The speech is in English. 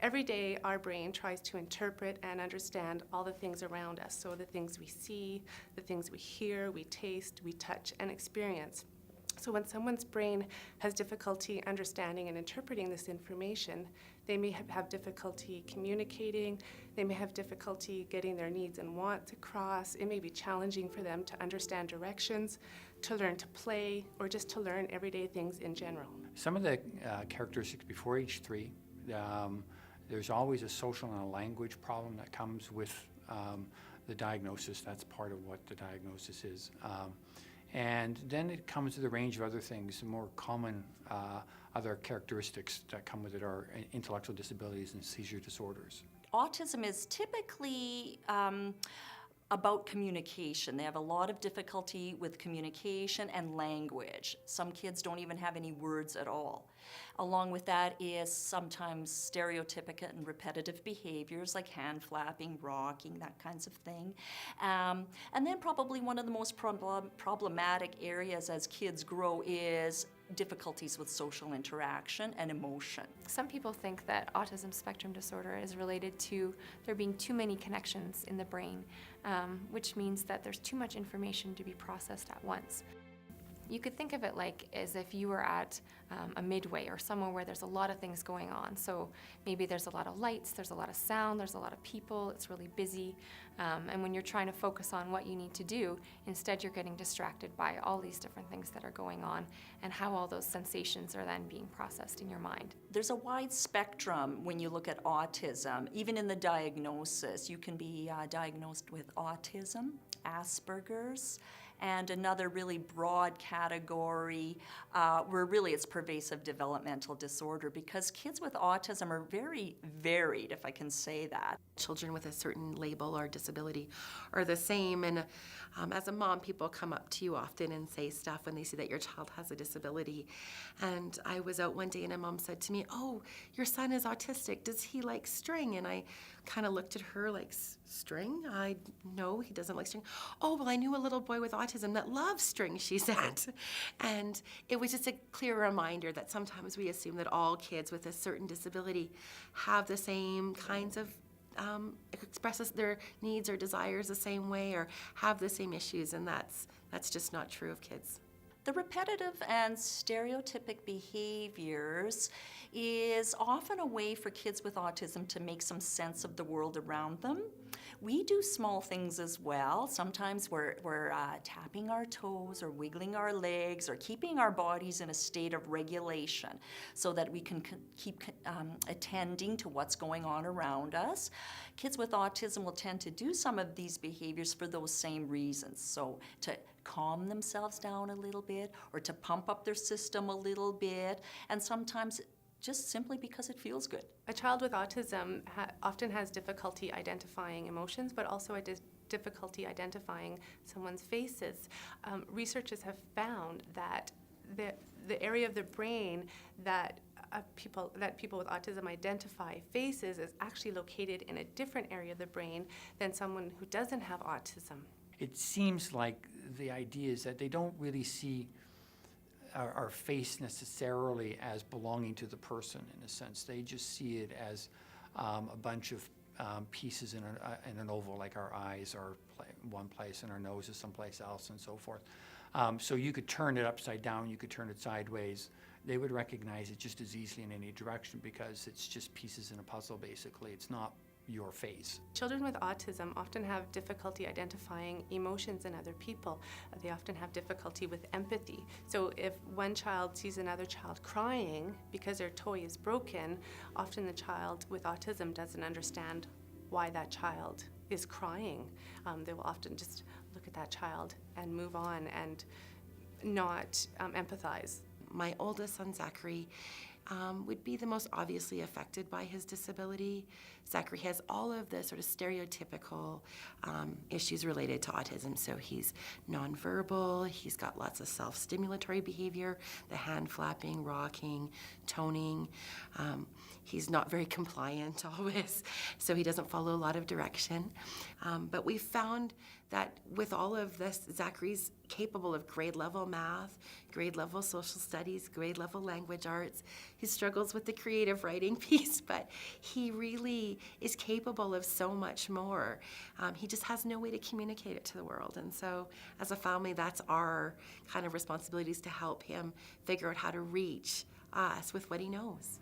Every day, our brain tries to interpret and understand all the things around us. So the things we see, the things we hear, we taste, we touch, and experience. So when someone's brain has difficulty understanding and interpreting this information, they may have difficulty communicating, they may have difficulty getting their needs and wants across, it may be challenging for them to understand directions, to learn to play, or just to learn everyday things in general. Some of the characteristics before age 3, there's always a social and a language problem that comes with the diagnosis. That's part of what the diagnosis is. And then it comes to the range of other things. The more common other characteristics that come with it are intellectual disabilities and seizure disorders. Autism is typically about communication. They have a lot of difficulty with communication and language. Some kids don't even have any words at all. Along with that is sometimes stereotypic and repetitive behaviors like hand flapping, rocking, that kinds of thing. And then probably one of the most problematic areas as kids grow is difficulties with social interaction and emotion. Some people think that autism spectrum disorder is related to there being too many connections in the brain, which means that there's too much information to be processed at once. You could think of it like as if you were at a midway or somewhere where there's a lot of things going on. So maybe there's a lot of lights, there's a lot of sound, there's a lot of people, it's really busy. And when you're trying to focus on what you need to do, instead you're getting distracted by all these different things that are going on and how all those sensations are then being processed in your mind. There's a wide spectrum when you look at autism. Even in the diagnosis, you can be diagnosed with autism, Asperger's, and another really broad category where really it's pervasive developmental disorder, because kids with autism are very varied, if I can say that. Children with a certain label or disability are the same, and as a mom, people come up to you often and say stuff when they see that your child has a disability. And I was out one day and a mom said to me, "Oh, your son is autistic, does he like string?" And I kind of looked at her like, "String? No, he doesn't like string." "Oh, well, I knew a little boy with autism that loves string," she said. And it was just a clear reminder that sometimes we assume that all kids with a certain disability have the same kinds of expresses their needs or desires the same way or have the same issues, and that's just not true of kids. The repetitive and stereotypic behaviors is often a way for kids with autism to make some sense of the world around them. We do small things as well. Sometimes we're tapping our toes or wiggling our legs or keeping our bodies in a state of regulation so that we can keep attending to what's going on around us. Kids with autism will tend to do some of these behaviors for those same reasons. So to calm themselves down a little bit or to pump up their system a little bit, and sometimes just simply because it feels good. A child with autism often has difficulty identifying emotions, but also difficulty identifying someone's faces. Researchers have found that the area of the brain that people with autism identify faces is actually located in a different area of the brain than someone who doesn't have autism. It seems like the idea is that they don't really see our face necessarily as belonging to the person in a sense. They just see it as a bunch of pieces in an oval, like our eyes are one place and our nose is someplace else and so forth. So you could turn it upside down, you could turn it sideways. They would recognize it just as easily in any direction because it's just pieces in a puzzle basically. It's not your face. Children with autism often have difficulty identifying emotions in other people. They often have difficulty with empathy. So if one child sees another child crying because their toy is broken, often the child with autism doesn't understand why that child is crying. They will often just look at that child and move on and not empathize. My oldest son, Zachary, would be the most obviously affected by his disability. Zachary has all of the sort of stereotypical issues related to autism. So he's nonverbal, he's got lots of self-stimulatory behavior, the hand flapping, rocking, toning. He's not very compliant always, so he doesn't follow a lot of direction. But we found that with all of this, Zachary's capable of grade level math, grade level social studies, grade level language arts. who struggles with the creative writing piece, but he really is capable of so much more. He just has no way to communicate it to the world. And so as a family, that's our kind of responsibilities to help him figure out how to reach us with what he knows.